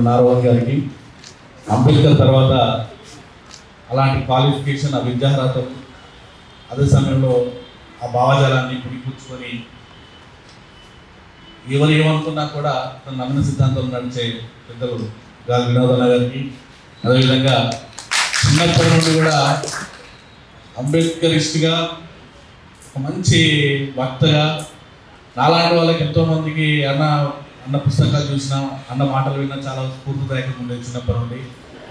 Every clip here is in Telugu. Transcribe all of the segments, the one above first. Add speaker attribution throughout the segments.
Speaker 1: నారాయణ గారికి అంబేద్కర్ తర్వాత అలాంటి క్వాలిఫికేషన్, ఆ విద్యార్హత, అదే సమయంలో ఆ భావజాలాన్ని పుడిపుచ్చుకొని ఎవరు ఏమనుకున్నా కూడా తన నమ్మిన సిద్ధాంతంలో నడిచే పెద్దలు గాలి వినోదన్న గారికి, అదేవిధంగా చిన్నప్పటి నుండి కూడా అంబేద్కరిస్ట్గా ఒక మంచి వక్తగా నాలాంటి వాళ్ళకి ఎంతోమందికి అన్న పుస్తకాలు చూసిన, అన్న మాటలు విన్నా చాలా స్ఫూర్తిదాయకంగా ఉండేది చిన్నప్పటి నుండి.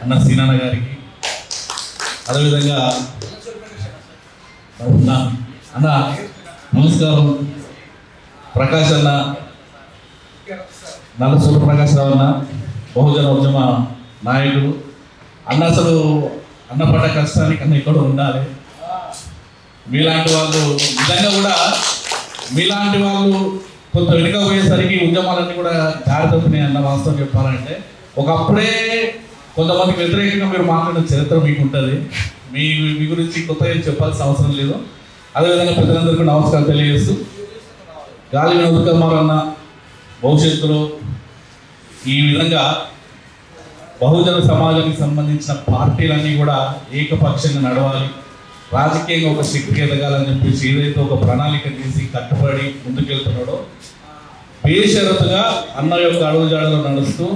Speaker 1: అన్న సీనన్న గారికి, అదేవిధంగా అన్న నమస్కారం, ప్రకాష్ అన్న, నల్ల సూర్యప్రకాశరావు అన్న, బహుజన ఉద్యమ నాయకుడు అన్న. అసలు అన్న పడ్డ కష్టానికి అన్న ఇక్కడ ఉండాలి. మీలాంటి వాళ్ళు నిజంగా కూడా మీలాంటి వాళ్ళు కొంత వెనుకపోయేసరికి ఉద్యమాలన్నీ కూడా దారి తప్పినాయి అన్న. వాస్తవం చెప్పాలంటే ఒకప్పుడే కొంతమందికి వ్యతిరేకంగా మీరు మాట్లాడిన చరిత్ర మీకు ఉంటుంది. మీ గురించి కొత్తగా చెప్పాల్సిన అవసరం లేదు. అదేవిధంగా ప్రజలందరికీ నమస్కారం తెలియజేస్తూ, గాలి వినోద్ కుమార్ అన్న భవిష్యత్తులో ఈ విధంగా బహుజన సమాజానికి సంబంధించిన పార్టీలన్నీ కూడా ఏకపక్షంగా నడవాలి, రాజకీయంగా ఒక శక్తి ఎదగాలని చెప్పేసి ఏదైతే ఒక ప్రణాళిక తీసి కట్టుబడి ముందుకెళ్తున్నాడో, బేషరతుగా అన్న యొక్క అడుగుజాడలో నడుస్తూ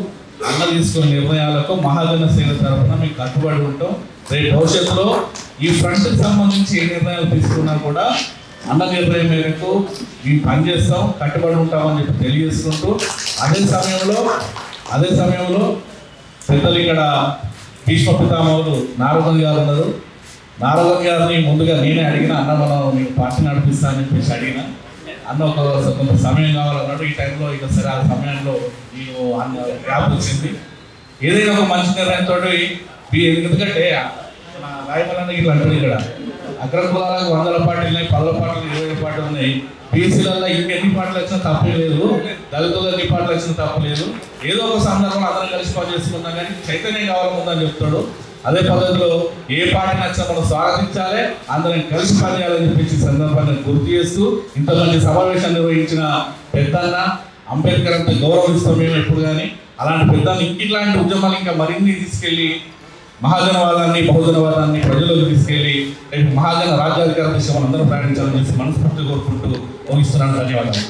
Speaker 1: అన్న తీసుకున్న నిర్ణయాలకు మహాజన సేన తరఫున మీకు కట్టుబడి ఉంటాం. రేపు భవిష్యత్తులో ఈ ఫ్రంట్కి సంబంధించి ఏ నిర్ణయాలు తీసుకున్నా కూడా అన్న నిర్ణయం మేరకు మేము పనిచేస్తాం, కట్టుబడి ఉంటామని చెప్పి తెలియజేసుకుంటూ, అదే సమయంలో పెద్దలు ఇక్కడ భీష్మ పితామహులు నారదన్ గారు ఉన్నారు. నారదన్ గారిని ముందుగా నేనే అడిగిన, అన్న మనం మీకు పార్టీ నడిపిస్తా అని చెప్పేసి అడిగిన. అన్న కొంత సమయం కావాలన్నాడు. ఈ టైంలో ఇక సరే ఆ సమయంలో నేను అన్న గ్యాప్ వచ్చింది. ఏదైనా ఒక మంచి నిర్ణయంతో, ఎందుకంటే రాయమల్లన్న ఇట్లా అంటాడు, ఇక్కడ అగ్ర కులాలకు 100 పార్టీలు ఉన్నాయి, 10 పార్టీలు 20 పార్టీలు ఉన్నాయి, బీసీలలో ఇంకెన్ని పార్టీలు వచ్చినా తప్పే లేదు, దళితులు ఎన్ని పార్టీలు వచ్చినా తప్పు లేదు, ఏదో ఒక సందర్భంలో అందరం కలిసి పనిచేసుకుందాం కానీ చైతన్యం కావాలనుందని చెప్తాడు. అదే పద్ధతిలో ఏ పార్టీ నచ్చినా మనం స్వాగతించాలి, అందరం కలిసి పనిచేయాలని చెప్పేసి సందర్భాన్ని గుర్తు చేస్తూ, ఇంతమంది సమావేశం నిర్వహించిన పెద్దన్న అంబేద్కర్ అంటే గౌరవిస్తాం మేము ఎప్పుడు కానీ. అలాంటి పెద్దలు ఇట్లాంటి ఉద్యమాలు ఇంకా మరిన్ని తీసుకెళ్ళి మహాజనవాదాన్ని, బహుజనవాదాన్ని ప్రజలకు తీసుకెళ్ళి రేపు మహాజన రాజ్యాధికార దిశ మనందరం ప్రయాణించాలని చెప్పి మనస్ఫూర్తి కోరుకుంటూ ముగిస్తున్నాను. ధన్యవాదాలు.